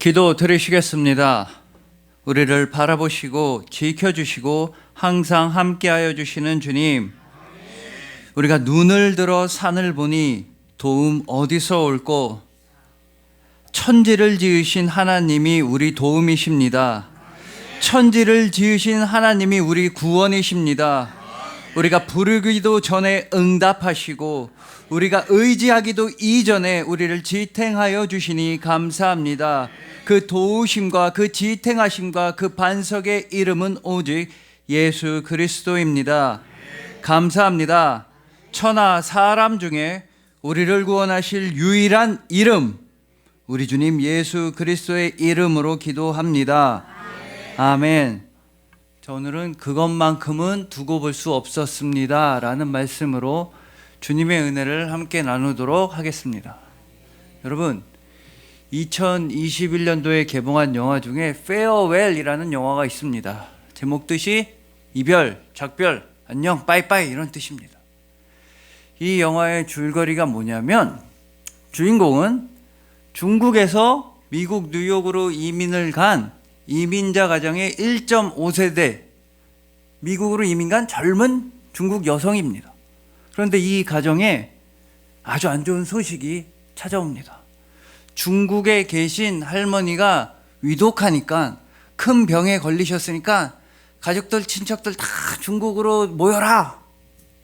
기도 드리시겠습니다. 우리를 바라보시고 지켜주시고 항상 함께하여 주시는 주님, 우리가 눈을 들어 산을 보니 도움 어디서 올꼬? 천지를 지으신 하나님이 우리 도움이십니다. 천지를 지으신 하나님이 우리 구원이십니다. 우리가 부르기도 전에 응답하시고 우리가 의지하기도 이전에 우리를 지탱하여 주시니 감사합니다. 그 도우심과 그 지탱하심과 그 반석의 이름은 오직 예수 그리스도입니다. 감사합니다. 천하 사람 중에 우리를 구원하실 유일한 이름, 우리 주님 예수 그리스도의 이름으로 기도합니다. 아멘. 자, 오늘은 그것만큼은 두고 볼 수 없었습니다 라는 말씀으로 주님의 은혜를 함께 나누도록 하겠습니다. 여러분, 2021년도에 개봉한 영화 중에 페어웰이라는 영화가 있습니다. 제목 뜻이 이별, 작별, 안녕, 빠이빠이 이런 뜻입니다. 이 영화의 줄거리가 뭐냐면, 주인공은 중국에서 미국 뉴욕으로 이민을 간 이민자 가정의 1.5세대 미국으로 이민 간 젊은 중국 여성입니다. 그런데 이 가정에 아주 안 좋은 소식이 찾아옵니다. 중국에 계신 할머니가 위독하니까, 큰 병에 걸리셨으니까 가족들, 친척들 다 중국으로 모여라,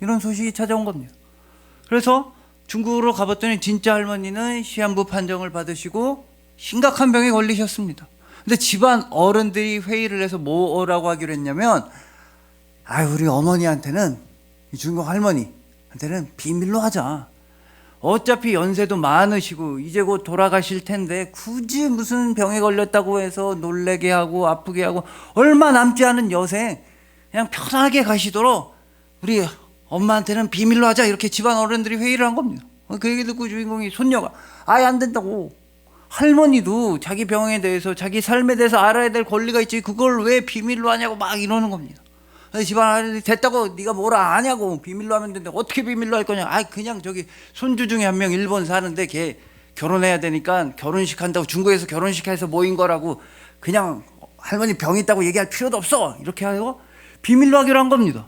이런 소식이 찾아온 겁니다. 그래서 중국으로 가봤더니 진짜 할머니는 시한부 판정을 받으시고 심각한 병에 걸리셨습니다. 근데 집안 어른들이 회의를 해서 뭐라고 하기로 했냐면, 우리 어머니한테는, 이 중국 할머니한테는 비밀로 하자. 어차피 연세도 많으시고 이제 곧 돌아가실 텐데 굳이 무슨 병에 걸렸다고 해서 놀래게 하고 아프게 하고 얼마 남지 않은 여생 그냥 편하게 가시도록 우리 엄마한테는 비밀로 하자, 이렇게 집안 어른들이 회의를 한 겁니다. 그 얘기 듣고 주인공이, 손녀가 아예 안 된다고, 할머니도 자기 병에 대해서, 자기 삶에 대해서 알아야 될 권리가 있지, 그걸 왜 비밀로 하냐고 막 이러는 겁니다. 집안아들이 됐다고 네가 뭐라 아냐고, 비밀로 하면 되는데 어떻게 비밀로 할 거냐. 그냥 저기 손주 중에 한 명 일본 사는데 걔 결혼해야 되니까 결혼식 한다고 중국에서 결혼식 해서 모인 거라고, 그냥 할머니 병 있다고 얘기할 필요도 없어, 이렇게 하고 비밀로 하기로 한 겁니다.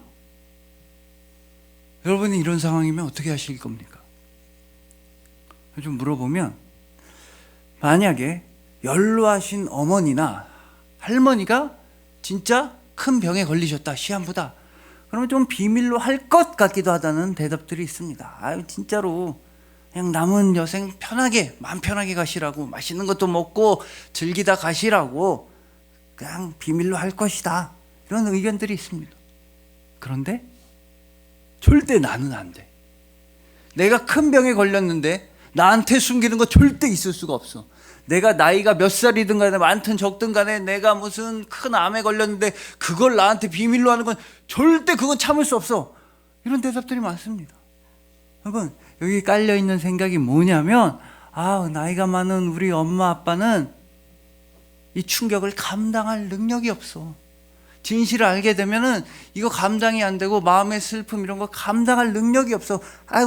여러분이 이런 상황이면 어떻게 하실 겁니까? 좀 물어보면, 만약에 연로하신 어머니나 할머니가 진짜 큰 병에 걸리셨다, 시한부다, 그러면 좀 비밀로 할 것 같기도 하다는 대답들이 있습니다. 진짜로 그냥 남은 여생 편하게, 마음 편하게 가시라고, 맛있는 것도 먹고 즐기다 가시라고 그냥 비밀로 할 것이다, 이런 의견들이 있습니다. 그런데 절대 나는 안 돼. 내가 큰 병에 걸렸는데 나한테 숨기는 거 절대 있을 수가 없어. 내가 나이가 몇 살이든 간에, 많든 적든 간에, 내가 무슨 큰 암에 걸렸는데 그걸 나한테 비밀로 하는 건 절대, 그건 참을 수 없어, 이런 대답들이 많습니다. 여러분, 여기 깔려있는 생각이 뭐냐면, 나이가 많은 우리 엄마 아빠는 이 충격을 감당할 능력이 없어. 진실을 알게 되면은 이거 감당이 안 되고 마음의 슬픔 이런 거 감당할 능력이 없어.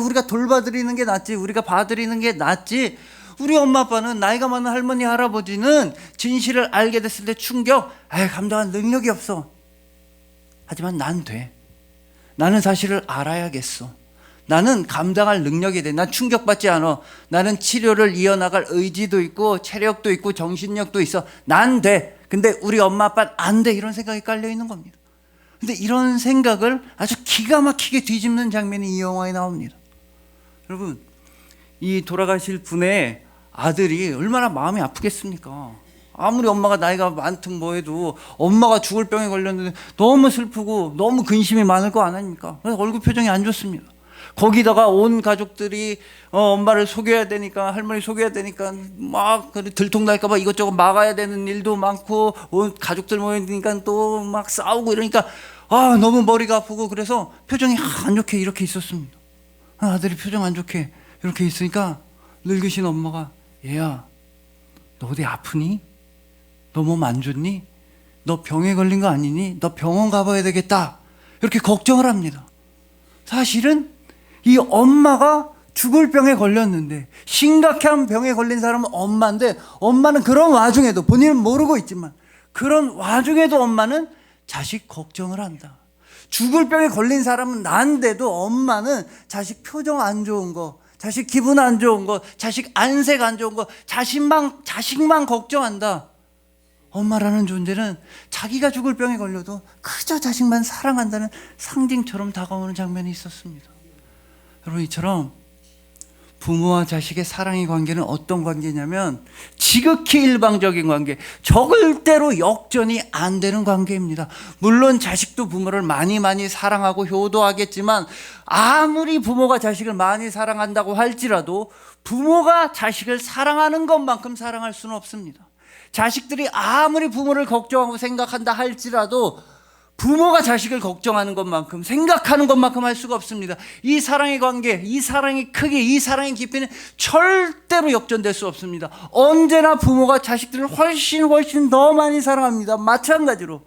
우리가 돌봐드리는 게 낫지, 우리가 봐드리는 게 낫지. 우리 엄마 아빠는, 나이가 많은 할머니 할아버지는 진실을 알게 됐을 때 충격, 감당할 능력이 없어. 하지만 난 돼. 나는 사실을 알아야겠어. 나는 감당할 능력이 돼. 난 충격받지 않아. 나는 치료를 이어나갈 의지도 있고 체력도 있고 정신력도 있어. 난 돼. 근데 우리 엄마 아빠는 안 돼, 이런 생각이 깔려 있는 겁니다. 근데 이런 생각을 아주 기가 막히게 뒤집는 장면이 이 영화에 나옵니다. 여러분, 이 돌아가실 분의 아들이 얼마나 마음이 아프겠습니까? 아무리 엄마가 나이가 많든 뭐해도 엄마가 죽을 병에 걸렸는데 너무 슬프고 너무 근심이 많을 거 아닙니까? 그래서 얼굴 표정이 안 좋습니다. 거기다가 온 가족들이 엄마를 속여야 되니까, 할머니 속여야 되니까 막 들통날까 봐 이것저것 막아야 되는 일도 많고, 온 가족들 모이니까 또 막 싸우고 이러니까 너무 머리가 아프고, 그래서 표정이 안 좋게 이렇게 있었습니다. 아들이 표정 안 좋게 이렇게 있으니까 늙으신 엄마가, 얘야, 너 어디 아프니? 너 몸 안 좋니? 너 병에 걸린 거 아니니? 너 병원 가봐야 되겠다, 이렇게 걱정을 합니다. 사실은 이 엄마가 죽을 병에 걸렸는데, 심각한 병에 걸린 사람은 엄마인데, 엄마는 그런 와중에도, 본인은 모르고 있지만 그런 와중에도 엄마는 자식 걱정을 한다. 죽을 병에 걸린 사람은 난데도 엄마는 자식 표정 안 좋은 거, 자식 기분 안 좋은 거, 자식 안색 안 좋은 거, 자식만 걱정한다. 엄마라는 존재는 자기가 죽을 병에 걸려도 그저 자식만 사랑한다는 상징처럼 다가오는 장면이 있었습니다. 여러분, 이처럼 부모와 자식의 사랑의 관계는 어떤 관계냐면 지극히 일방적인 관계, 절대로 역전이 안 되는 관계입니다. 물론 자식도 부모를 많이 사랑하고 효도하겠지만, 아무리 부모가 자식을 많이 사랑한다고 할지라도 부모가 자식을 사랑하는 것만큼 사랑할 수는 없습니다. 자식들이 아무리 부모를 걱정하고 생각한다 할지라도 부모가 자식을 걱정하는 것만큼, 생각하는 것만큼 할 수가 없습니다. 이 사랑의 관계, 이 사랑의 크기, 이 사랑의 깊이는 절대로 역전될 수 없습니다. 언제나 부모가 자식들을 훨씬 더 많이 사랑합니다. 마찬가지로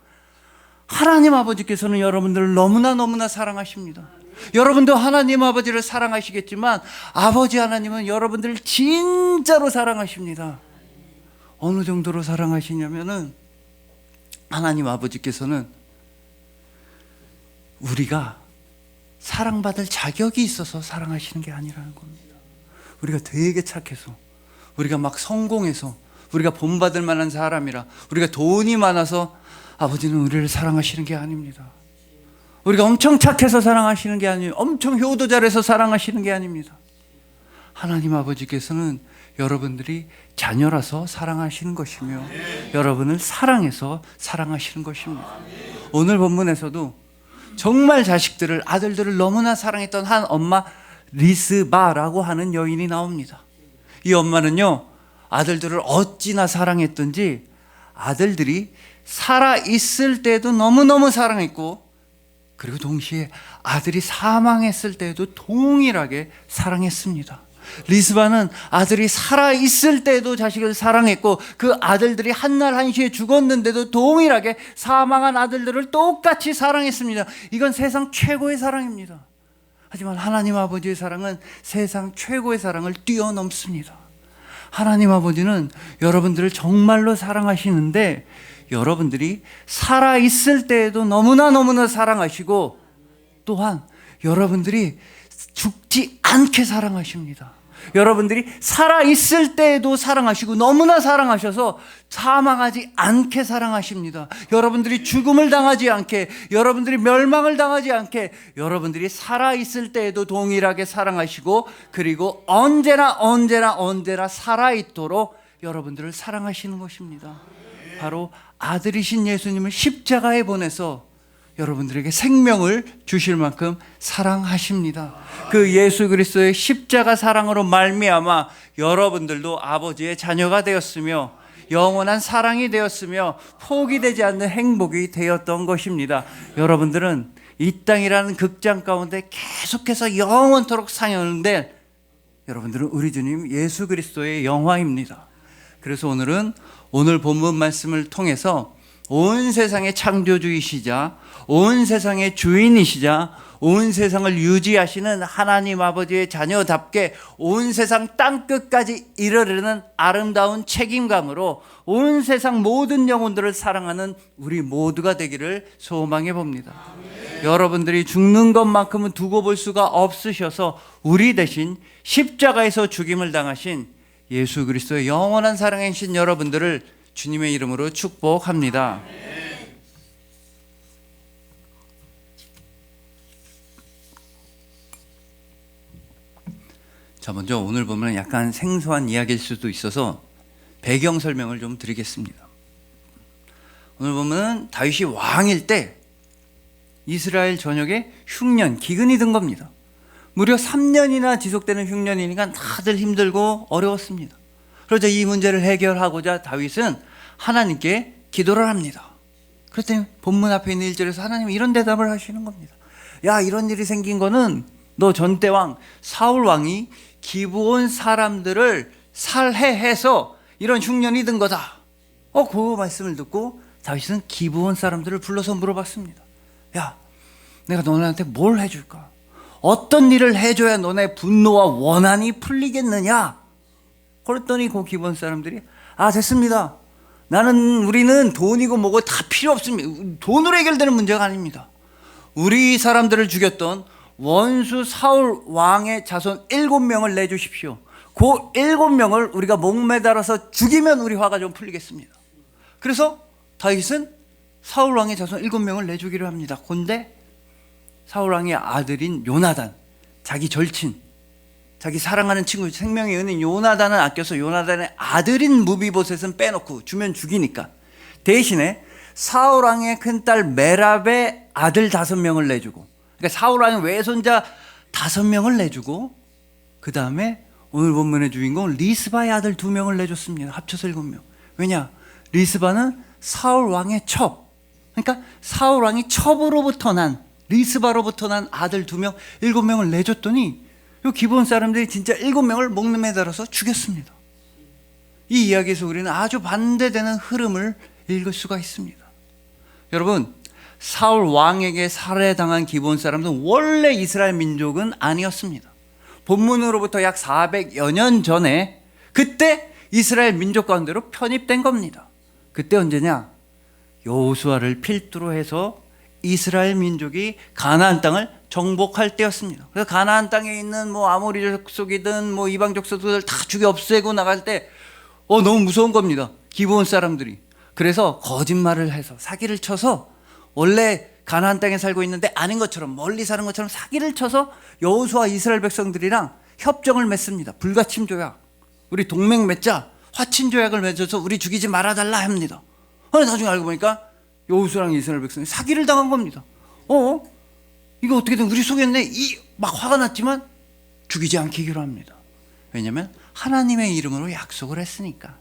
하나님 아버지께서는 여러분들을 너무나 사랑하십니다. 여러분도 하나님 아버지를 사랑하시겠지만 아버지 하나님은 여러분들을 진짜로 사랑하십니다. 어느 정도로 사랑하시냐면은, 하나님 아버지께서는 우리가 사랑받을 자격이 있어서 사랑하시는 게 아니라는 겁니다. 우리가 되게 착해서, 우리가 막 성공해서, 우리가 본받을 만한 사람이라, 우리가 돈이 많아서 아버지는 우리를 사랑하시는 게 아닙니다. 우리가 엄청 착해서 사랑하시는 게 아니에요. 엄청 효도 잘해서 사랑하시는 게 아닙니다. 하나님 아버지께서는 여러분들이 자녀라서 사랑하시는 것이며, 여러분을 사랑해서 사랑하시는 것입니다. 오늘 본문에서도 정말 자식들을, 아들들을 너무나 사랑했던 한 엄마, 리스바라고 하는 여인이 나옵니다. 이 엄마는요, 아들들을 어찌나 사랑했던지 아들들이 살아있을 때도 너무너무 사랑했고, 그리고 동시에 아들이 사망했을 때도 동일하게 사랑했습니다. 리스바는 아들이 살아있을 때도 자식을 사랑했고, 그 아들들이 한날 한시에 죽었는데도 동일하게 사망한 아들들을 똑같이 사랑했습니다. 이건 세상 최고의 사랑입니다. 하지만 하나님 아버지의 사랑은 세상 최고의 사랑을 뛰어넘습니다. 하나님 아버지는 여러분들을 정말로 사랑하시는데, 여러분들이 살아있을 때에도 너무나 사랑하시고, 또한 여러분들이 죽지 않게 사랑하십니다. 여러분들이 살아있을 때에도 사랑하시고, 너무나 사랑하셔서 사망하지 않게 사랑하십니다. 여러분들이 죽음을 당하지 않게, 여러분들이 멸망을 당하지 않게, 여러분들이 살아있을 때에도 동일하게 사랑하시고, 그리고 언제나 살아있도록 여러분들을 사랑하시는 것입니다. 바로 아들이신 예수님을 십자가에 보내서 여러분들에게 생명을 주실 만큼 사랑하십니다. 그 예수 그리스도의 십자가 사랑으로 말미암아 여러분들도 아버지의 자녀가 되었으며, 영원한 사랑이 되었으며, 포기되지 않는 행복이 되었던 것입니다. 여러분들은 이 땅이라는 극장 가운데 계속해서 영원토록 상영될, 여러분들은 우리 주님 예수 그리스도의 영화입니다. 그래서 오늘은 오늘 본문 말씀을 통해서 온 세상의 창조주이시자, 온 세상의 주인이시자, 온 세상을 유지하시는 하나님 아버지의 자녀답게 온 세상 땅끝까지 이르르는 아름다운 책임감으로 온 세상 모든 영혼들을 사랑하는 우리 모두가 되기를 소망해 봅니다. 여러분들이 죽는 것만큼은 두고 볼 수가 없으셔서 우리 대신 십자가에서 죽임을 당하신 예수 그리스도의 영원한 사랑이신 여러분들을 주님의 이름으로 축복합니다. 자, 먼저 오늘 보면 약간 생소한 이야기일 수도 있어서 배경 설명을 좀 드리겠습니다. 오늘 보면 다윗이 왕일 때 이스라엘 전역에 흉년, 기근이 든 겁니다. 무려 3년이나 지속되는 흉년이니까 다들 힘들고 어려웠습니다. 그러자 이 문제를 해결하고자 다윗은 하나님께 기도를 합니다. 그랬더니 본문 앞에 있는 1절에서 하나님은 이런 대답을 하시는 겁니다. 야, 이런 일이 생긴 거는 너 전대왕 사울 왕이 기브온 사람들을 살해해서 이런 흉년이 든 거다. 그 말씀을 듣고 다윗은 기브온 사람들을 불러서 물어봤습니다. 야, 내가 너네한테 뭘 해줄까? 어떤 일을 해줘야 너네 분노와 원한이 풀리겠느냐? 그랬더니 그 기본 사람들이 됐습니다. 우리는 돈이고 뭐고 다 필요 없습니다. 돈으로 해결되는 문제가 아닙니다. 우리 사람들을 죽였던 원수 사울 왕의 자손 7명을 내주십시오. 그 7명을 우리가 목매달아서 죽이면 우리 화가 좀 풀리겠습니다. 그래서 다윗은 사울 왕의 자손 7명을 내주기로 합니다. 그런데 사울 왕의 아들인 요나단, 자기 절친, 자기 사랑하는 친구, 생명의 은인 요나단은 아껴서 요나단의 아들인 무비보셋은 빼놓고 주면 죽이니까 대신에 사울 왕의 큰딸 메랍의 아들 5명을 내주고, 그러니까 사울 왕의 외손자 5명을 내주고, 그 다음에 오늘 본문의 주인공 리스바의 아들 2명을 내줬습니다. 합쳐서 7명. 왜냐? 리스바는 사울 왕의 첩, 그러니까 사울 왕이 첩으로부터 난, 리스바로부터 난 아들 2명, 7명을 내줬더니 이 기본 사람들이 진짜 7명을 목숨에 달아서 죽였습니다. 이 이야기에서 우리는 아주 반대되는 흐름을 읽을 수가 있습니다. 여러분, 사울 왕에게 살해당한 기본 사람들은 원래 이스라엘 민족은 아니었습니다. 본문으로부터 약 400여 년 전에 그때 이스라엘 민족 가운데로 편입된 겁니다. 그때 언제냐? 여호수아를 필두로 해서 이스라엘 민족이 가나안 땅을 정복할 때였습니다. 그래서 가나안 땅에 있는 아모리 족속이든 이방 족속들 다 죽여 없애고 나갈 때 너무 무서운 겁니다. 기브온 사람들이. 그래서 거짓말을 해서 사기를 쳐서 원래 가나안 땅에 살고 있는데 아닌 것처럼, 멀리 사는 것처럼 사기를 쳐서 여호수아 이스라엘 백성들이랑 협정을 맺습니다. 불가침 조약. 우리 동맹 맺자. 화친 조약을 맺어서 우리 죽이지 말아달라 합니다. 나중에 알고 보니까 여호수아랑 이스라엘 백성이 사기를 당한 겁니다. 이거 어떻게든 우리 속였네. 막 화가 났지만 죽이지 않기로 합니다. 왜냐하면 하나님의 이름으로 약속을 했으니까.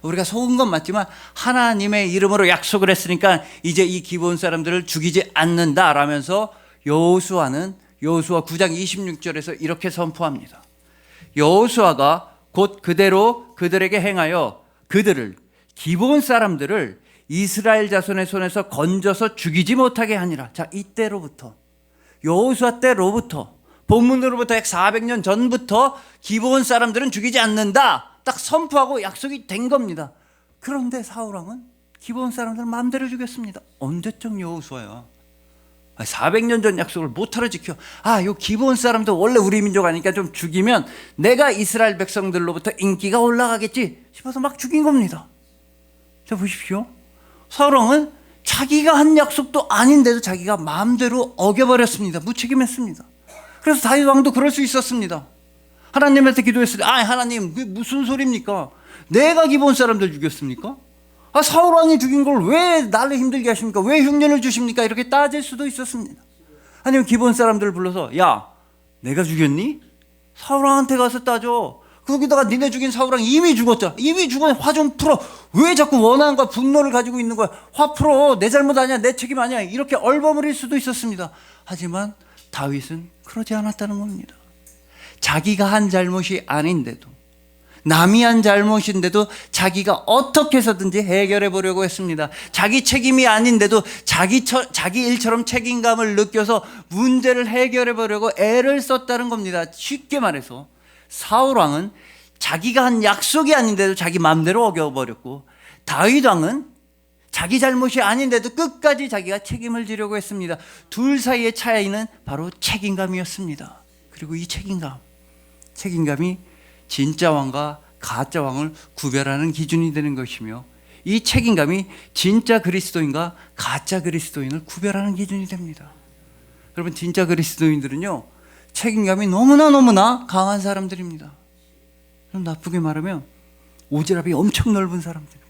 우리가 속은 건 맞지만 하나님의 이름으로 약속을 했으니까 이제 이 기본 사람들을 죽이지 않는다라면서 여호수아는 여호수아 9장 26절에서 이렇게 선포합니다. 여호수아가 곧 그대로 그들에게 행하여 그들을, 기본 사람들을 이스라엘 자손의 손에서 건져서 죽이지 못하게 하니라. 자, 이때로부터, 여호수아 때로부터, 본문으로부터 약 400년 전부터 기본 사람들은 죽이지 않는다 딱 선포하고 약속이 된 겁니다. 그런데 사울왕은 기본 사람들 마음대로 죽였습니다. 언제적 여호수아야? 400년 전 약속을 못하러 지켜. 요 기본 사람도 원래 우리 민족 아니니까 좀 죽이면 내가 이스라엘 백성들로부터 인기가 올라가겠지 싶어서 막 죽인 겁니다. 자, 보십시오. 사울왕은 자기가 한 약속도 아닌데도 자기가 마음대로 어겨버렸습니다. 무책임했습니다. 그래서 다윗 왕도 그럴 수 있었습니다. 하나님한테 기도했을 때 하나님, 그게 무슨 소리입니까? 내가 기본 사람들 죽였습니까? 사울 왕이 죽인 걸 왜 나를 힘들게 하십니까? 왜 흉년을 주십니까? 이렇게 따질 수도 있었습니다. 아니면 기본 사람들을 불러서 내가 죽였니? 사울 왕한테 가서 따져. 거기다가 니네 죽인 사울 왕 이미 죽었잖아. 이미 죽었네. 화 좀 풀어. 왜 자꾸 원한과 분노를 가지고 있는 거야? 화 풀어. 내 잘못 아니야. 내 책임 아니야. 이렇게 얼버무릴 수도 있었습니다. 하지만 다윗은 그러지 않았다는 겁니다. 자기가 한 잘못이 아닌데도, 남이 한 잘못인데도 자기가 어떻게 해서든지 해결해 보려고 했습니다. 자기 책임이 아닌데도 자기 일처럼 책임감을 느껴서 문제를 해결해 보려고 애를 썼다는 겁니다. 쉽게 말해서 사울 왕은 자기가 한 약속이 아닌데도 자기 마음대로 어겨버렸고, 다윗 왕은 자기 잘못이 아닌데도 끝까지 자기가 책임을 지려고 했습니다. 둘 사이의 차이는 바로 책임감이었습니다. 그리고 이 책임감이 진짜 왕과 가짜 왕을 구별하는 기준이 되는 것이며, 이 책임감이 진짜 그리스도인과 가짜 그리스도인을 구별하는 기준이 됩니다. 여러분, 진짜 그리스도인들은요, 책임감이 너무나 강한 사람들입니다. 좀 나쁘게 말하면 오지랖이 엄청 넓은 사람들입니다.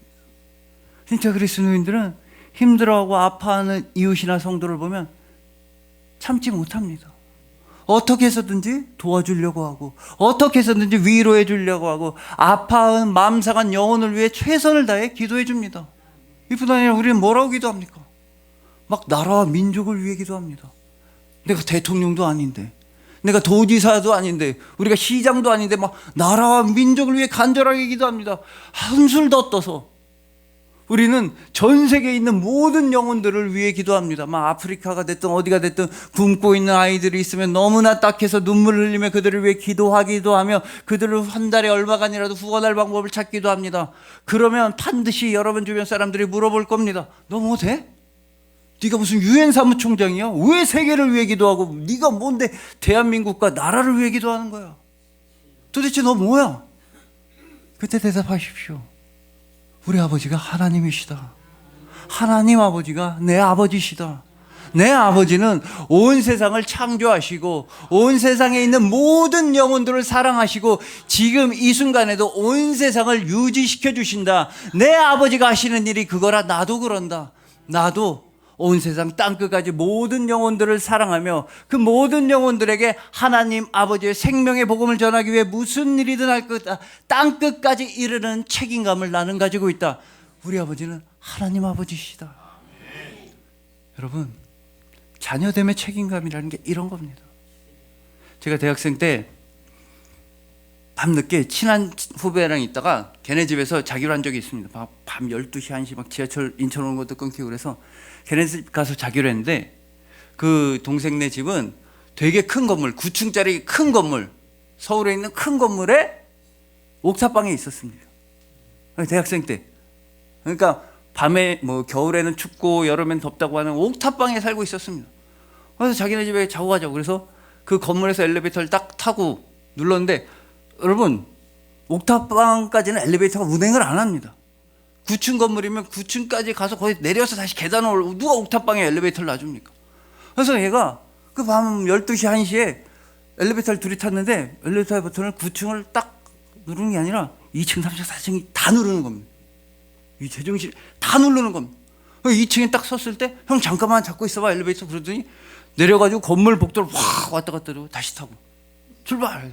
진짜 그리스도인들은 힘들어하고 아파하는 이웃이나 성도를 보면 참지 못합니다. 어떻게 해서든지 도와주려고 하고, 어떻게 해서든지 위로해 주려고 하고, 아파한 마음 상한 영혼을 위해 최선을 다해 기도해 줍니다. 이뿐 아니라 우리는 뭐라고 기도합니까? 막 나라와 민족을 위해 기도합니다. 내가 대통령도 아닌데, 내가 도지사도 아닌데, 우리가 시장도 아닌데 막 나라와 민족을 위해 간절하게 기도합니다. 한술 더 떠서. 우리는 전 세계에 있는 모든 영혼들을 위해 기도합니다. 막 아프리카가 됐든 어디가 됐든 굶고 있는 아이들이 있으면 너무나 딱해서 눈물을 흘리며 그들을 위해 기도하기도 하며 그들을 한 달에 얼마간이라도 후원할 방법을 찾기도 합니다. 그러면 반드시 여러분 주변 사람들이 물어볼 겁니다. 너 뭐 돼? 네가 무슨 유엔 사무총장이야? 왜 세계를 위해 기도하고 네가 뭔데 대한민국과 나라를 위해 기도하는 거야? 도대체 너 뭐야? 그때 대답하십시오. 우리 아버지가 하나님이시다. 하나님 아버지가 내 아버지시다. 내 아버지는 온 세상을 창조하시고 온 세상에 있는 모든 영혼들을 사랑하시고 지금 이 순간에도 온 세상을 유지시켜 주신다. 내 아버지가 하시는 일이 그거라. 나도 그런다. 나도 온 세상 땅끝까지 모든 영혼들을 사랑하며 그 모든 영혼들에게 하나님 아버지의 생명의 복음을 전하기 위해 무슨 일이든 할 거다. 땅끝까지 이르는 책임감을 나는 가지고 있다. 우리 아버지는 하나님 아버지시다. 여러분, 자녀됨의 책임감이라는 게 이런 겁니다. 제가 대학생 때 밤늦게 친한 후배랑 있다가 걔네 집에서 자기로 한 적이 있습니다. 밤 12시, 1시 막 지하철 인천 오는 것도 끊기고 그래서 걔네 집 가서 자기로 했는데 그 동생네 집은 되게 큰 건물, 9층짜리 큰 건물, 서울에 있는 큰 건물에 옥탑방에 있었습니다. 대학생 때. 그러니까 밤에 뭐 겨울에는 춥고 여름엔 덥다고 하는 옥탑방에 살고 있었습니다. 그래서 자기네 집에 자고 가자고 그래서 그 건물에서 엘리베이터를 딱 타고 눌렀는데 여러분, 옥탑방까지는 엘리베이터가 운행을 안 합니다. 9층 건물이면 9층까지 가서 거기 내려서 다시 계단을 올라오고 누가 옥탑방에 엘리베이터를 놔줍니까? 그래서 얘가 그 밤 12시, 1시에 엘리베이터를 둘이 탔는데 엘리베이터 버튼을 9층을 딱 누르는 게 아니라 2층, 3층, 4층이 다 누르는 겁니다. 이 제정신 다 누르는 겁니다. 2층에 딱 섰을 때 형 잠깐만 잡고 있어봐 엘리베이터 그러더니 내려가지고 건물 복도를 확 왔다 갔다 하고 다시 타고 출발.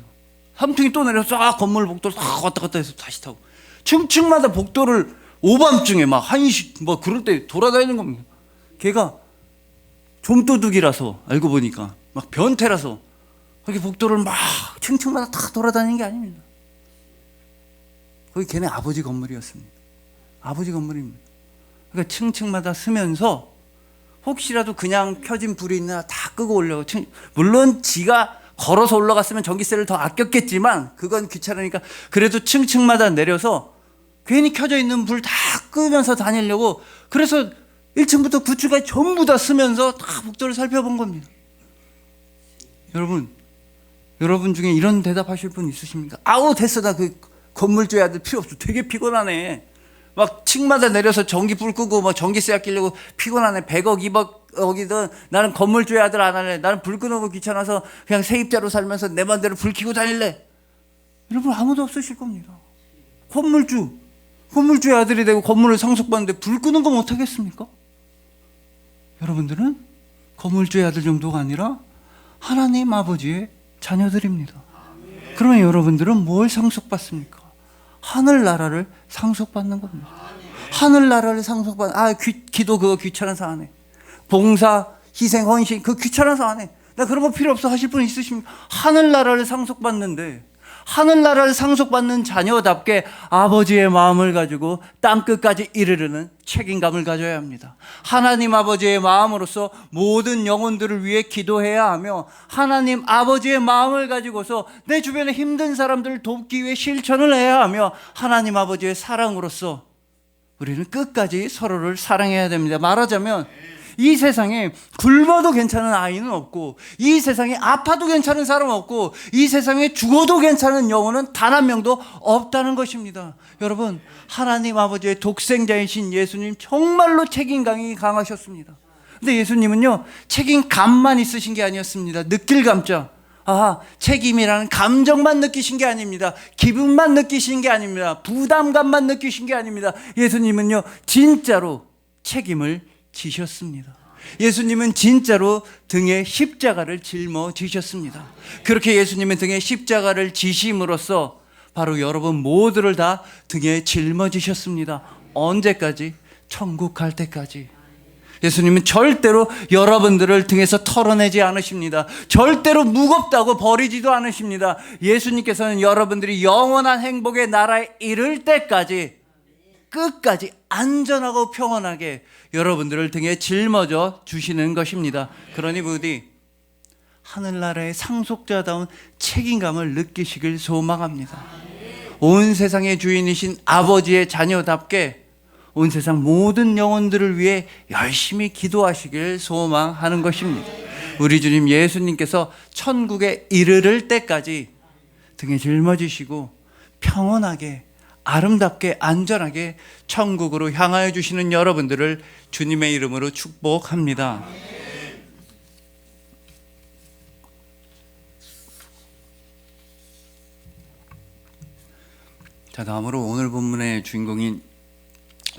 3층이 또 내려서 건물 복도를 확 왔다 갔다 해서 다시 타고 층층마다 복도를 오밤중에 막 1시 뭐 그럴 때 돌아다니는 겁니다. 걔가 좀도둑이라서 알고 보니까 막 변태라서 거기 복도를 막 층층마다 다 돌아다니는 게 아닙니다. 거기 걔네 아버지 건물이었습니다. 아버지 건물입니다. 그러니까 층층마다 쓰면서 혹시라도 그냥 켜진 불이 있나 다 끄고 올려고 물론 지가 걸어서 올라갔으면 전기세를 더 아꼈겠지만 그건 귀찮으니까 그래도 층층마다 내려서 괜히 켜져 있는 불 다 끄면서 다니려고 그래서 1층부터 9층까지 전부 다 쓰면서 다 복도를 살펴본 겁니다. 여러분 중에 이런 대답하실 분 있으십니까? 아우 됐어 나 그 건물주의 아들 필요 없어 되게 피곤하네 막 층마다 내려서 전기불 끄고 뭐 전기세 아끼려고 피곤하네 100억 200억이든 나는 건물주의 아들 안 할래 나는 불 끄는 거 귀찮아서 그냥 세입자로 살면서 내 맘대로 불 켜고 다닐래. 여러분 아무도 없으실 겁니다. 건물주의 아들이 되고 건물을 상속받는데 불 끄는 거 못하겠습니까? 여러분들은 건물주의 아들 정도가 아니라 하나님 아버지의 자녀들입니다. 그러면 여러분들은 뭘 상속받습니까? 하늘나라를 상속받는 겁니다. 하늘나라를 상속받는 기도 그거 귀찮아서 안 해. 봉사, 희생, 헌신 그거 귀찮아서 안 해. 나 그런 거 필요 없어 하실 분 있으십니까? 하늘나라를 상속받는데 하늘나라를 상속받는 자녀답게 아버지의 마음을 가지고 땅끝까지 이르르는 책임감을 가져야 합니다. 하나님 아버지의 마음으로서 모든 영혼들을 위해 기도해야 하며 하나님 아버지의 마음을 가지고서 내 주변에 힘든 사람들을 돕기 위해 실천을 해야 하며 하나님 아버지의 사랑으로서 우리는 끝까지 서로를 사랑해야 됩니다. 말하자면 이 세상에 굶어도 괜찮은 아이는 없고 이 세상에 아파도 괜찮은 사람 없고 이 세상에 죽어도 괜찮은 영혼은 단 한 명도 없다는 것입니다. 여러분 하나님 아버지의 독생자이신 예수님 정말로 책임감이 강하셨습니다. 근데 예수님은요 책임감만 있으신 게 아니었습니다. 느낄 감자 책임이라는 감정만 느끼신 게 아닙니다. 기분만 느끼신 게 아닙니다. 부담감만 느끼신 게 아닙니다. 예수님은요 진짜로 책임을 지셨습니다. 예수님은 진짜로 등에 십자가를 짊어지셨습니다. 그렇게 예수님은 등에 십자가를 지심으로써 바로 여러분 모두를 다 등에 짊어지셨습니다. 언제까지? 천국 갈 때까지. 예수님은 절대로 여러분들을 등에서 털어내지 않으십니다. 절대로 무겁다고 버리지도 않으십니다. 예수님께서는 여러분들이 영원한 행복의 나라에 이를 때까지 끝까지 안전하고 평온하게 여러분들을 등에 짊어져 주시는 것입니다. 그러니 부디 하늘나라의 상속자다운 책임감을 느끼시길 소망합니다. 온 세상의 주인이신 아버지의 자녀답게 온 세상 모든 영혼들을 위해 열심히 기도하시길 소망하는 것입니다. 우리 주님 예수님께서 천국에 이르를 때까지 등에 짊어지시고 평온하게 아름답게 안전하게 천국으로 향하여 주시는 여러분들을 주님의 이름으로 축복합니다. 자, 다음으로 오늘 본문의 주인공인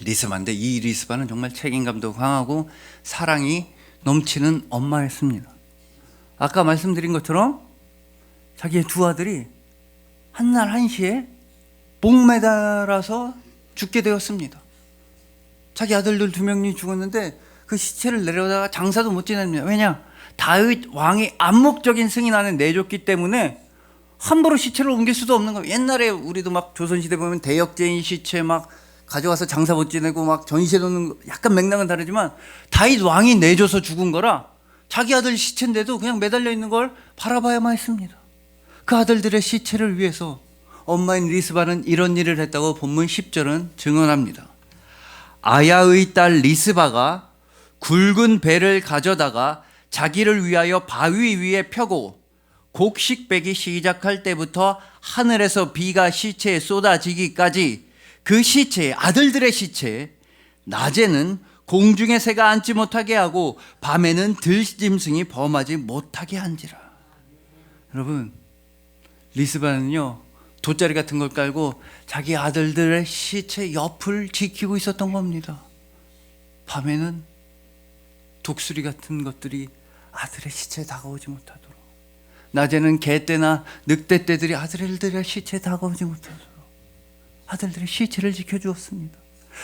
리스바인데, 이 리스바는 정말 책임감도 강하고 사랑이 넘치는 엄마였습니다. 아까 말씀드린 것처럼 자기의 두 아들이 한날 한시에 목매달아서 죽게 되었습니다. 자기 아들들 두 명이 죽었는데 그 시체를 내려다가 장사도 못 지냅니다. 왜냐? 다윗 왕이 암묵적인 승인 안에 내줬기 때문에 함부로 시체를 옮길 수도 없는 거예요. 옛날에 우리도 막 조선시대 보면 대역죄인 시체 막 가져와서 장사 못 지내고 막 전시해 놓는 거, 약간 맥락은 다르지만 다윗 왕이 내줘서 죽은 거라 자기 아들 시체인데도 그냥 매달려 있는 걸 바라봐야만 했습니다. 그 아들들의 시체를 위해서 엄마인 리스바는 이런 일을 했다고 본문 10절은 증언합니다. 아야의 딸 리스바가 굵은 배를 가져다가 자기를 위하여 바위 위에 펴고 곡식배기 시작할 때부터 하늘에서 비가 시체에 쏟아지기까지 그 시체에, 아들들의 시체에 낮에는 공중의 새가 앉지 못하게 하고 밤에는 들짐승이 범하지 못하게 한지라. 여러분, 리스바는요 돗자리 같은 걸 깔고 자기 아들들의 시체 옆을 지키고 있었던 겁니다. 밤에는 독수리 같은 것들이 아들의 시체에 다가오지 못하도록, 낮에는 개떼나 늑대떼들이 아들들의 시체에 다가오지 못하도록 아들들의 시체를 지켜주었습니다.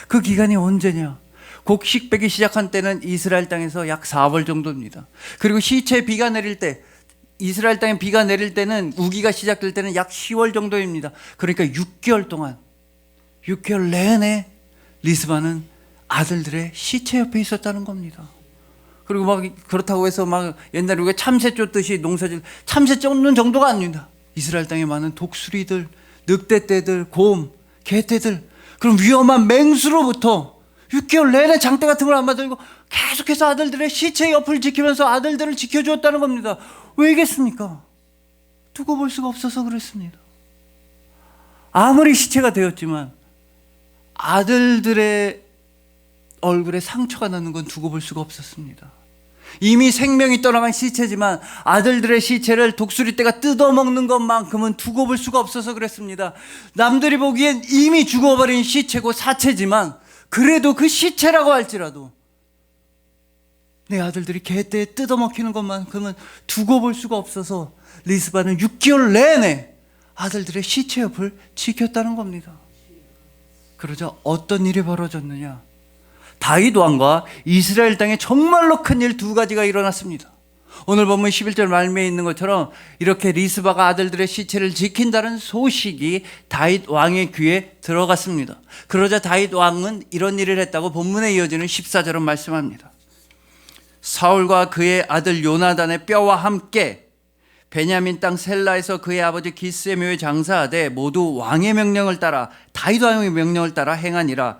그 기간이 언제냐? 곡식배기 시작한 때는 이스라엘 땅에서 약 4월 정도입니다. 그리고 시체에 비가 내릴 때, 이스라엘 땅에 비가 내릴 때는, 우기가 시작될 때는 약 10월 정도입니다. 그러니까 6개월 동안, 6개월 내내 리스바는 아들들의 시체 옆에 있었다는 겁니다. 그리고 막 그렇다고 해서 막 옛날에 우리가 참새 쫓듯이 농사질, 참새 쫓는 정도가 아닙니다. 이스라엘 땅에 많은 독수리들, 늑대떼들, 곰, 개떼들, 그럼 위험한 맹수로부터 6개월 내내 장대 같은 걸 안 받들고 계속해서 아들들의 시체 옆을 지키면서 아들들을 지켜주었다는 겁니다. 왜겠습니까? 두고 볼 수가 없어서 그랬습니다. 아무리 시체가 되었지만 아들들의 얼굴에 상처가 나는 건 두고 볼 수가 없었습니다. 이미 생명이 떠나간 시체지만 아들들의 시체를 독수리떼가 뜯어먹는 것만큼은 두고 볼 수가 없어서 그랬습니다. 남들이 보기엔 이미 죽어버린 시체고 사체지만 그래도 그 시체라고 할지라도 내 아들들이 개떼에 뜯어먹히는 것만큼은 두고 볼 수가 없어서 리스바는 6개월 내내 아들들의 시체 옆을 지켰다는 겁니다. 그러자 어떤 일이 벌어졌느냐? 다윗 왕과 이스라엘 땅에 정말로 큰일 두 가지가 일어났습니다. 오늘 보면 11절 말미에 있는 것처럼 이렇게 리스바가 아들들의 시체를 지킨다는 소식이 다윗 왕의 귀에 들어갔습니다. 그러자 다윗 왕은 이런 일을 했다고 본문에 이어지는 14절은 말씀합니다. 사울과 그의 아들 요나단의 뼈와 함께 베냐민 땅 셀라에서 그의 아버지 기스의 묘에 장사하되 모두 왕의 명령을 따라, 다윗 왕의 명령을 따라 행하니라.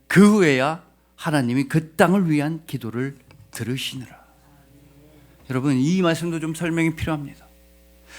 그 후에야 하나님이 그 땅을 위한 기도를 들으시느라. 여러분, 이 말씀도 좀 설명이 필요합니다.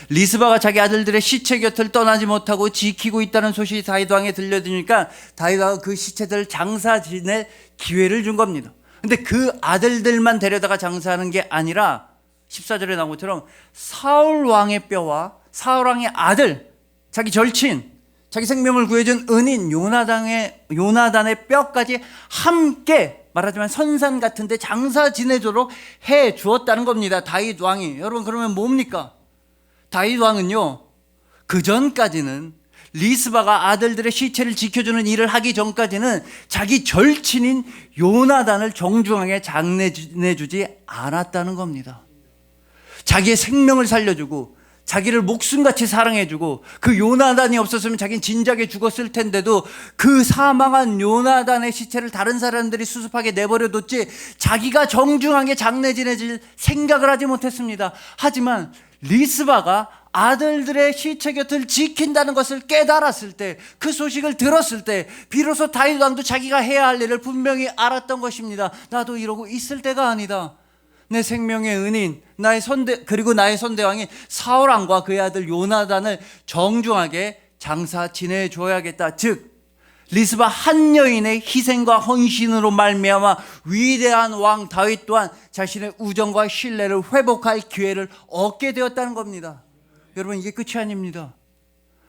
리스바가 자기 아들들의 시체 곁을 떠나지 못하고 지키고 있다는 소식이 다윗 왕에 들려드니까 다윗 왕은 그 시체들을 장사 지낼 기회를 준 겁니다. 근데 그 아들들만 데려다가 장사하는 게 아니라 14절에 나온 것처럼 사울 왕의 뼈와 사울 왕의 아들, 자기 절친, 자기 생명을 구해준 은인 요나단의 뼈까지 함께, 말하자면 선산 같은데 장사 지내도록 해 주었다는 겁니다. 다윗 왕이. 여러분, 그러면 뭡니까? 다윗 왕은요, 그 전까지는 리스바가 아들들의 시체를 지켜주는 일을 하기 전까지는 자기 절친인 요나단을 정중하게 장례해주지 않았다는 겁니다. 자기의 생명을 살려주고 자기를 목숨같이 사랑해주고, 그 요나단이 없었으면 자기는 진작에 죽었을 텐데도 그 사망한 요나단의 시체를 다른 사람들이 수습하게 내버려뒀지 자기가 정중하게 장례 지내질 생각을 하지 못했습니다. 하지만 리스바가 아들들의 시체 곁을 지킨다는 것을 깨달았을 때, 그 소식을 들었을 때 비로소 다윗 왕도 자기가 해야 할 일을 분명히 알았던 것입니다. 나도 이러고 있을 때가 아니다. 내 생명의 은인, 나의 선대왕인 사울 왕과 그의 아들 요나단을 정중하게 장사 지내줘야겠다. 즉 리스바 한 여인의 희생과 헌신으로 말미암아 위대한 왕 다윗 또한 자신의 우정과 신뢰를 회복할 기회를 얻게 되었다는 겁니다. 여러분, 이게 끝이 아닙니다.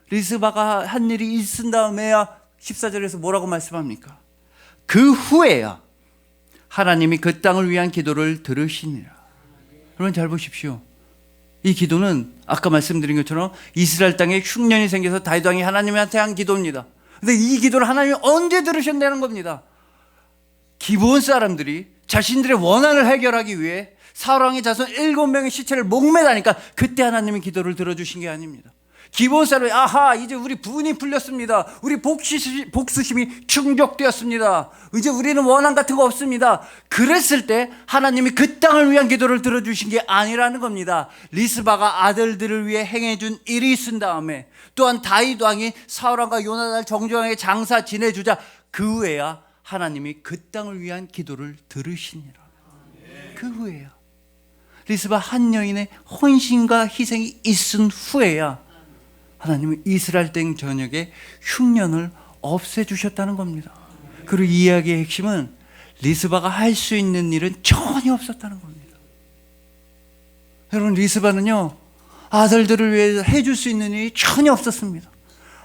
리스바가 한 일이 있은 다음에야 14절에서 뭐라고 말씀합니까? 그 후에야 하나님이 그 땅을 위한 기도를 들으시니라. 여러분 잘 보십시오. 이 기도는 아까 말씀드린 것처럼 이스라엘 땅에 흉년이 생겨서 다윗 왕이 하나님한테 한 기도입니다. 근데 이 기도를 하나님이 언제 들으셨다는 겁니다. 기브온 사람들이 자신들의 원한을 해결하기 위해 사울 왕의 자손 7명의 시체를 목매다니까 그때 하나님이 기도를 들어주신 게 아닙니다. 기브온 사람이 아하, 이제 우리 분이 풀렸습니다. 우리 복수심이 충족되었습니다. 이제 우리는 원한 같은 거 없습니다. 그랬을 때 하나님이 그 땅을 위한 기도를 들어주신 게 아니라는 겁니다. 리스바가 아들들을 위해 행해준 일이 있은 다음에, 또한 다윗 왕이 사울 왕과 요나단을 정중하게 장사 지내주자 그 후에야 하나님이 그 땅을 위한 기도를 들으시니라. 그 후에야 리스바 한 여인의 헌신과 희생이 있은 후에야 하나님은 이스라엘 땅 전역에 흉년을 없애주셨다는 겁니다. 그리고 이 이야기의 핵심은 리스바가 할 수 있는 일은 전혀 없었다는 겁니다. 여러분, 리스바는요 아들들을 위해 해줄 수 있는 일이 전혀 없었습니다.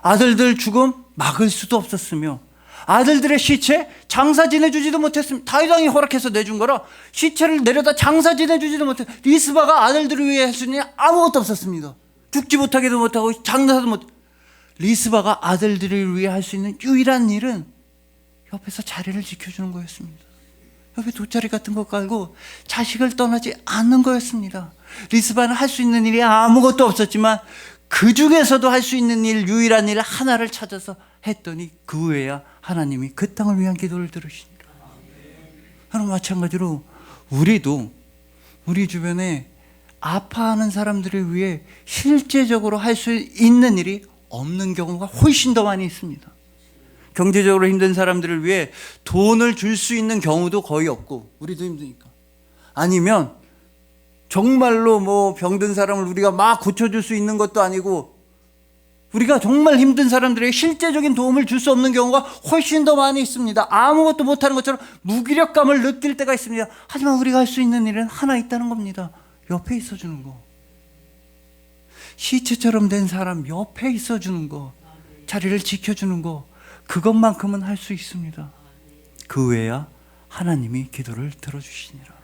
아들들 죽음 막을 수도 없었으며, 아들들의 시체 장사 지내주지도 못했습니다. 다윗 왕이 허락해서 내준 거라 시체를 내려다 장사 지내주지도 못했어요. 리스바가 아들들을 위해 할 수 있는 일 아무것도 없었습니다. 죽지 못하게도 못하고 장사도 못. 리스바가 아들들을 위해 할 수 있는 유일한 일은 옆에서 자리를 지켜주는 거였습니다. 옆에 돗자리 같은 거 깔고 자식을 떠나지 않는 거였습니다. 리스바는 할 수 있는 일이 아무것도 없었지만 그 중에서도 할 수 있는 일, 유일한 일 하나를 찾아서 했더니 그 후에야 하나님이 그 땅을 위한 기도를 들으시니라. 여러분, 마찬가지로 우리도 우리 주변에 아파하는 사람들을 위해 실제적으로 할 수 있는 일이 없는 경우가 훨씬 더 많이 있습니다. 경제적으로 힘든 사람들을 위해 돈을 줄 수 있는 경우도 거의 없고, 우리도 힘드니까. 아니면 정말로 뭐 병든 사람을 우리가 막 고쳐줄 수 있는 것도 아니고, 우리가 정말 힘든 사람들에게 실제적인 도움을 줄 수 없는 경우가 훨씬 더 많이 있습니다. 아무것도 못하는 것처럼 무기력감을 느낄 때가 있습니다. 하지만 우리가 할 수 있는 일은 하나 있다는 겁니다. 옆에 있어주는 거. 시체처럼 된 사람 옆에 있어주는 거, 자리를 지켜주는 거, 그것만큼은 할 수 있습니다. 그 외야 하나님이 기도를 들어주시니라.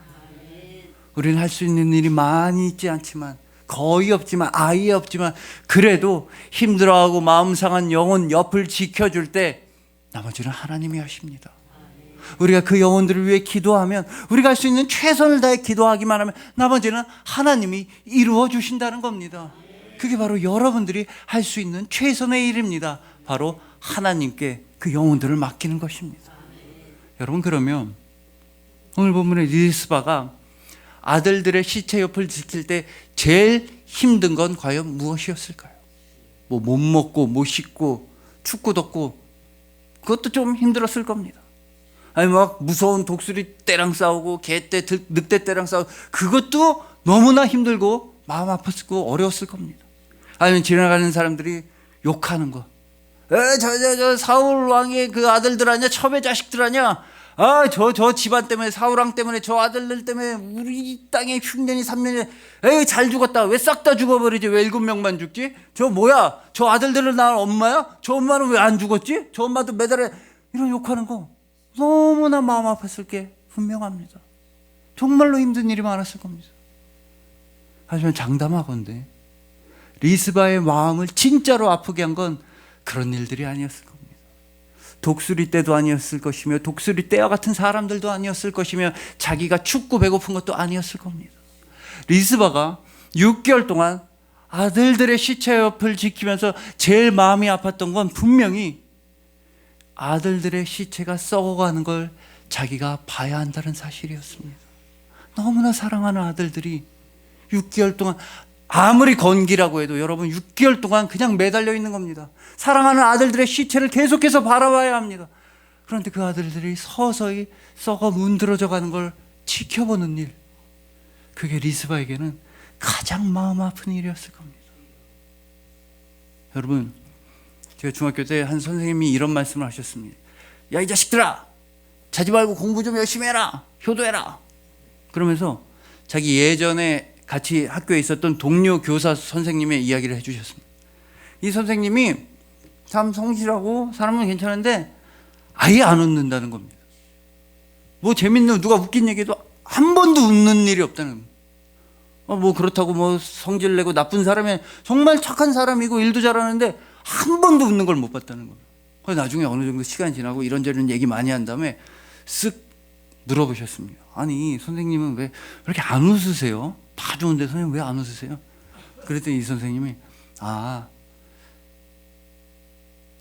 우리는 할 수 있는 일이 많이 있지 않지만, 거의 없지만, 아예 없지만, 그래도 힘들어하고 마음 상한 영혼 옆을 지켜줄 때 나머지는 하나님이 하십니다. 우리가 그 영혼들을 위해 기도하면, 우리가 할 수 있는 최선을 다해 기도하기만 하면 나머지는 하나님이 이루어 주신다는 겁니다. 그게 바로 여러분들이 할 수 있는 최선의 일입니다. 바로 하나님께 그 영혼들을 맡기는 것입니다. 여러분, 그러면 오늘 본문의 리스바가 아들들의 시체 옆을 지킬 때 제일 힘든 건 과연 무엇이었을까요? 뭐 못 먹고 못 씻고 춥고 덥고, 그것도 좀 힘들었을 겁니다. 아니 막 무서운 독수리 떼랑 싸우고 개떼 늑대 떼랑 싸우고, 그것도 너무나 힘들고 마음 아팠고 어려웠을 겁니다. 아니면 지나가는 사람들이 욕하는 거, 저 사울 왕의 그 아들들 아니야, 첩의 자식들 아니야, 저 집안 때문에, 사울 왕 때문에, 저 아들들 때문에 우리 땅에 흉년이 3년에 에이 잘 죽었다, 왜 싹 다 죽어버리지, 왜 7명만 죽지, 저 뭐야, 저 아들들은 낳은 엄마야, 저 엄마는 왜 안 죽었지, 저 엄마도 매달에, 이런 욕하는 거 너무나 마음 아팠을 게 분명합니다. 정말로 힘든 일이 많았을 겁니다. 하지만 장담하건대 리스바의 마음을 진짜로 아프게 한 건 그런 일들이 아니었을 겁니다. 독수리 떼도 아니었을 것이며, 독수리 떼와 같은 사람들도 아니었을 것이며, 자기가 춥고 배고픈 것도 아니었을 겁니다. 리스바가 6개월 동안 아들들의 시체 옆을 지키면서 제일 마음이 아팠던 건 분명히 아들들의 시체가 썩어가는 걸 자기가 봐야 한다는 사실이었습니다. 너무나 사랑하는 아들들이 6개월 동안, 아무리 건기라고 해도 여러분 6개월 동안 그냥 매달려 있는 겁니다. 사랑하는 아들들의 시체를 계속해서 바라봐야 합니다. 그런데 그 아들들이 서서히 썩어 문드러져 가는 걸 지켜보는 일, 그게 리스바에게는 가장 마음 아픈 일이었을 겁니다. 여러분, 제가 중학교 때 한 선생님이 이런 말씀을 하셨습니다. 야, 이 자식들아, 자지 말고 공부 좀 열심히 해라, 효도해라. 그러면서 자기 예전에 같이 학교에 있었던 동료 교사 선생님의 이야기를 해주셨습니다. 이 선생님이 참 성실하고 사람은 괜찮은데 아예 안 웃는다는 겁니다. 뭐 재밌는, 누가 웃긴 얘기도 한 번도 웃는 일이 없다는 겁니다. 뭐 그렇다고 뭐 성질 내고 나쁜 사람이, 정말 착한 사람이고 일도 잘하는데 한 번도 웃는 걸 못 봤다는 겁니다. 그래서 나중에 어느 정도 시간이 지나고 이런저런 얘기 많이 한 다음에 쓱 물어보셨습니다. 아니, 선생님은 왜 이렇게 안 웃으세요? 다 좋은데 선생님 왜 안 웃으세요? 그랬더니 이 선생님이,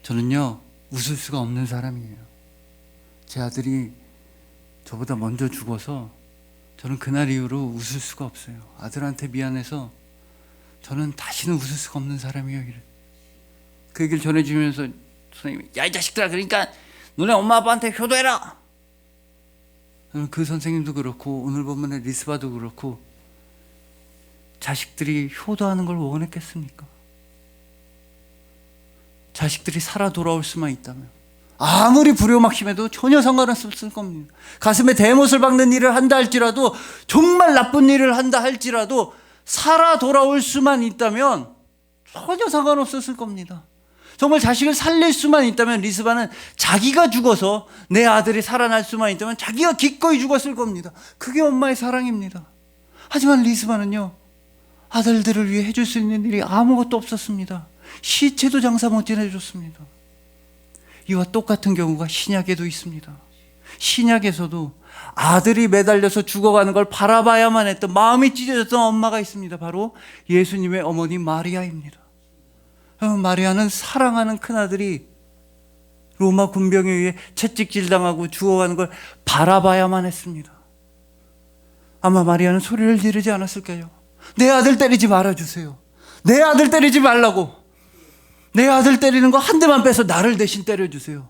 저는요 웃을 수가 없는 사람이에요. 제 아들이 저보다 먼저 죽어서 저는 그날 이후로 웃을 수가 없어요. 아들한테 미안해서 저는 다시는 웃을 수가 없는 사람이에요. 그 얘기를 전해주면서 선생님이, 야, 이 자식들아, 그러니까 너네 엄마 아빠한테 효도해라. 그 선생님도 그렇고 오늘 본문의 리스바도 그렇고 자식들이 효도하는 걸 원했겠습니까? 자식들이 살아 돌아올 수만 있다면 아무리 불효막심해도 전혀 상관없을 겁니다. 가슴에 대못을 박는 일을 한다 할지라도, 정말 나쁜 일을 한다 할지라도 살아 돌아올 수만 있다면 전혀 상관없었을 겁니다. 정말 자식을 살릴 수만 있다면 리스바는 자기가 죽어서 내 아들이 살아날 수만 있다면 자기가 기꺼이 죽었을 겁니다. 그게 엄마의 사랑입니다. 하지만 리스바는요, 아들들을 위해 해줄 수 있는 일이 아무것도 없었습니다. 시체도 장사 못 지내줬습니다. 이와 똑같은 경우가 신약에도 있습니다. 신약에서도 아들이 매달려서 죽어가는 걸 바라봐야만 했던, 마음이 찢어졌던 엄마가 있습니다. 바로 예수님의 어머니 마리아입니다. 마리아는 사랑하는 큰아들이 로마 군병에 의해 채찍질 당하고 죽어가는 걸 바라봐야만 했습니다. 아마 마리아는 소리를 지르지 않았을까요? 내 아들 때리지 말아주세요. 내 아들 때리지 말라고. 내 아들 때리는 거 한 대만 빼서 나를 대신 때려주세요.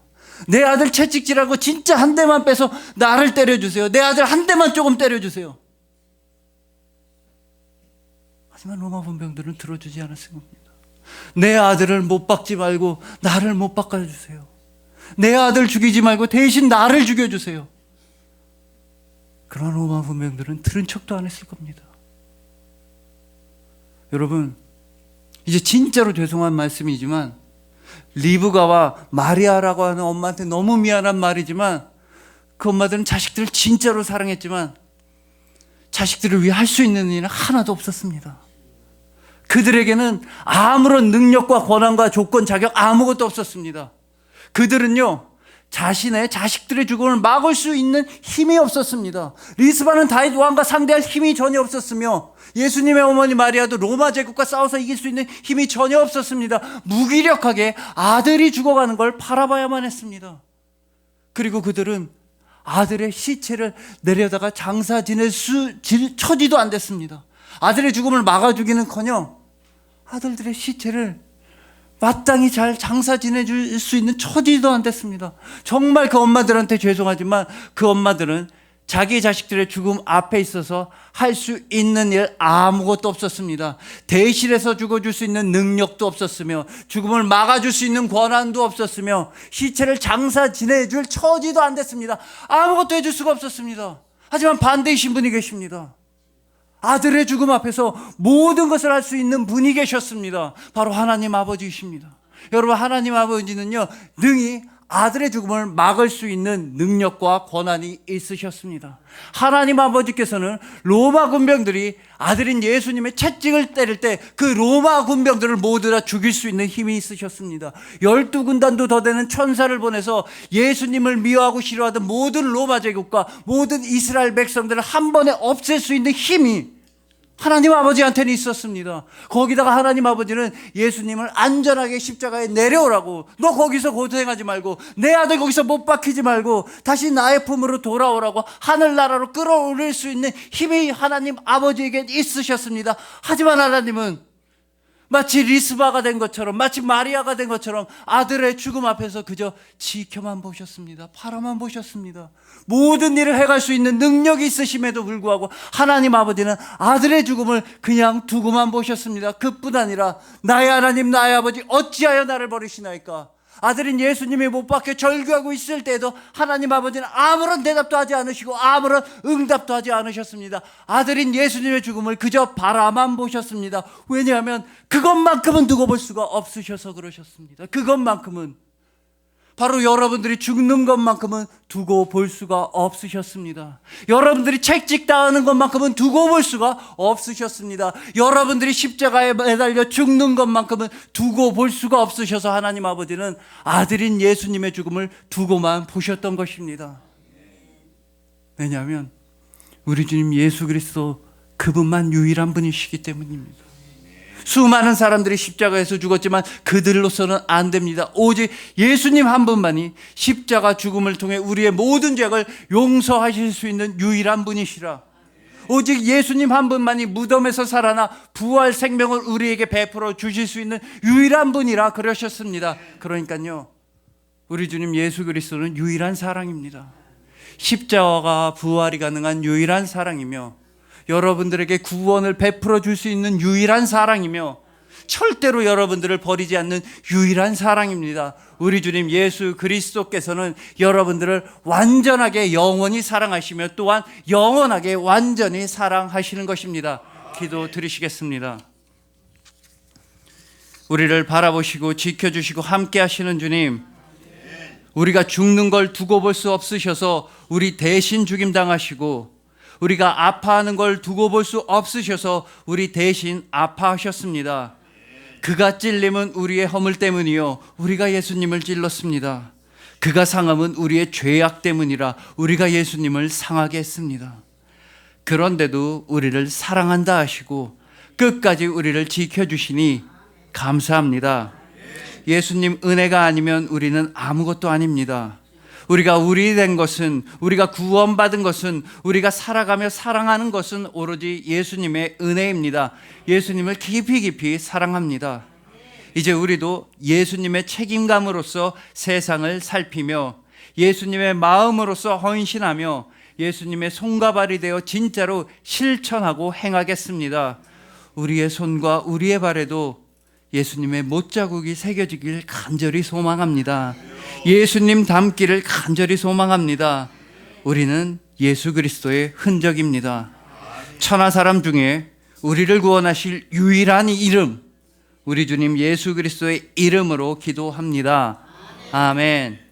내 아들 채찍질하고 진짜 한 대만 빼서 나를 때려주세요. 내 아들 한 대만 조금 때려주세요. 하지만 로마 군병들은 들어주지 않았을 겁니다. 내 아들을 못 박지 말고 나를 못 박아주세요. 내 아들 죽이지 말고 대신 나를 죽여주세요. 그런 로마 군병들은 들은 척도 안 했을 겁니다. 여러분, 이제 진짜로 죄송한 말씀이지만 리브가와 마리아라고 하는 엄마한테 너무 미안한 말이지만, 그 엄마들은 자식들을 진짜로 사랑했지만 자식들을 위해 할 수 있는 일은 하나도 없었습니다. 그들에게는 아무런 능력과 권한과 조건, 자격 아무것도 없었습니다. 그들은요, 자신의 자식들의 죽음을 막을 수 있는 힘이 없었습니다. 리스바는 다윗 왕과 상대할 힘이 전혀 없었으며, 예수님의 어머니 마리아도 로마 제국과 싸워서 이길 수 있는 힘이 전혀 없었습니다. 무기력하게 아들이 죽어가는 걸 바라봐야만 했습니다. 그리고 그들은 아들의 시체를 내려다가 장사 지낼 처지도 안 됐습니다. 아들의 죽음을 막아주기는커녕 아들들의 시체를 마땅히 잘 장사 지내줄 수 있는 처지도 안 됐습니다. 정말 그 엄마들한테 죄송하지만 그 엄마들은 자기 자식들의 죽음 앞에 있어서 할 수 있는 일 아무것도 없었습니다. 대실에서 죽어줄 수 있는 능력도 없었으며, 죽음을 막아줄 수 있는 권한도 없었으며, 시체를 장사 지내줄 처지도 안 됐습니다. 아무것도 해줄 수가 없었습니다. 하지만 반대이신 분이 계십니다. 아들의 죽음 앞에서 모든 것을 할 수 있는 분이 계셨습니다. 바로 하나님 아버지이십니다. 여러분, 하나님 아버지는요, 능히 아들의 죽음을 막을 수 있는 능력과 권한이 있으셨습니다. 하나님 아버지께서는 로마 군병들이 아들인 예수님의 채찍을 때릴 때 그 로마 군병들을 모두 다 죽일 수 있는 힘이 있으셨습니다. 12군단도 더 되는 천사를 보내서 예수님을 미워하고 싫어하던 모든 로마 제국과 모든 이스라엘 백성들을 한 번에 없앨 수 있는 힘이 하나님 아버지한테는 있었습니다. 거기다가 하나님 아버지는 예수님을 안전하게 십자가에 내려오라고, 너 거기서 고생하지 말고, 내 아들 거기서 못 박히지 말고 다시 나의 품으로 돌아오라고 하늘나라로 끌어올릴 수 있는 힘이 하나님 아버지에게 있으셨습니다. 하지만 하나님은 마치 리스바가 된 것처럼, 마치 마리아가 된 것처럼 아들의 죽음 앞에서 그저 지켜만 보셨습니다. 바라만 보셨습니다. 모든 일을 해갈 수 있는 능력이 있으심에도 불구하고 하나님 아버지는 아들의 죽음을 그냥 두고만 보셨습니다. 그뿐 아니라 나의 하나님, 나의 아버지, 어찌하여 나를 버리시나이까? 아들인 예수님이 못 박혀 절규하고 있을 때에도 하나님 아버지는 아무런 대답도 하지 않으시고 아무런 응답도 하지 않으셨습니다. 아들인 예수님의 죽음을 그저 바라만 보셨습니다. 왜냐하면 그것만큼은 두고 볼 수가 없으셔서 그러셨습니다. 그것만큼은, 바로 여러분들이 죽는 것만큼은 두고 볼 수가 없으셨습니다. 여러분들이 채찍당하는 것만큼은 두고 볼 수가 없으셨습니다. 여러분들이 십자가에 매달려 죽는 것만큼은 두고 볼 수가 없으셔서 하나님 아버지는 아들인 예수님의 죽음을 두고만 보셨던 것입니다. 왜냐하면 우리 주님 예수 그리스도 그분만 유일한 분이시기 때문입니다. 수많은 사람들이 십자가에서 죽었지만 그들로서는 안 됩니다. 오직 예수님 한 분만이 십자가 죽음을 통해 우리의 모든 죄를 용서하실 수 있는 유일한 분이시라. 오직 예수님 한 분만이 무덤에서 살아나 부활 생명을 우리에게 베풀어 주실 수 있는 유일한 분이라 그러셨습니다. 그러니까요, 우리 주님 예수 그리스도는 유일한 사랑입니다. 십자가가 부활이 가능한 유일한 사랑이며, 여러분들에게 구원을 베풀어 줄 수 있는 유일한 사랑이며, 절대로 여러분들을 버리지 않는 유일한 사랑입니다. 우리 주님 예수 그리스도께서는 여러분들을 완전하게 영원히 사랑하시며 또한 영원하게 완전히 사랑하시는 것입니다. 기도 드리시겠습니다. 우리를 바라보시고 지켜주시고 함께 하시는 주님, 우리가 죽는 걸 두고 볼 수 없으셔서 우리 대신 죽임당하시고, 우리가 아파하는 걸 두고 볼 수 없으셔서 우리 대신 아파하셨습니다. 그가 찔림은 우리의 허물 때문이요, 우리가 예수님을 찔렀습니다. 그가 상함은 우리의 죄악 때문이라 우리가 예수님을 상하게 했습니다. 그런데도 우리를 사랑한다 하시고 끝까지 우리를 지켜주시니 감사합니다. 예수님 은혜가 아니면 우리는 아무것도 아닙니다. 우리가 우리 된 것은, 우리가 구원받은 것은, 우리가 살아가며 사랑하는 것은 오로지 예수님의 은혜입니다. 예수님을 깊이 깊이 사랑합니다. 이제 우리도 예수님의 책임감으로서 세상을 살피며 예수님의 마음으로서 헌신하며 예수님의 손과 발이 되어 진짜로 실천하고 행하겠습니다. 우리의 손과 우리의 발에도 예수님의 못자국이 새겨지길 간절히 소망합니다. 예수님 닮기를 간절히 소망합니다. 우리는 예수 그리스도의 흔적입니다. 천하 사람 중에 우리를 구원하실 유일한 이름, 우리 주님 예수 그리스도의 이름으로 기도합니다. 아멘.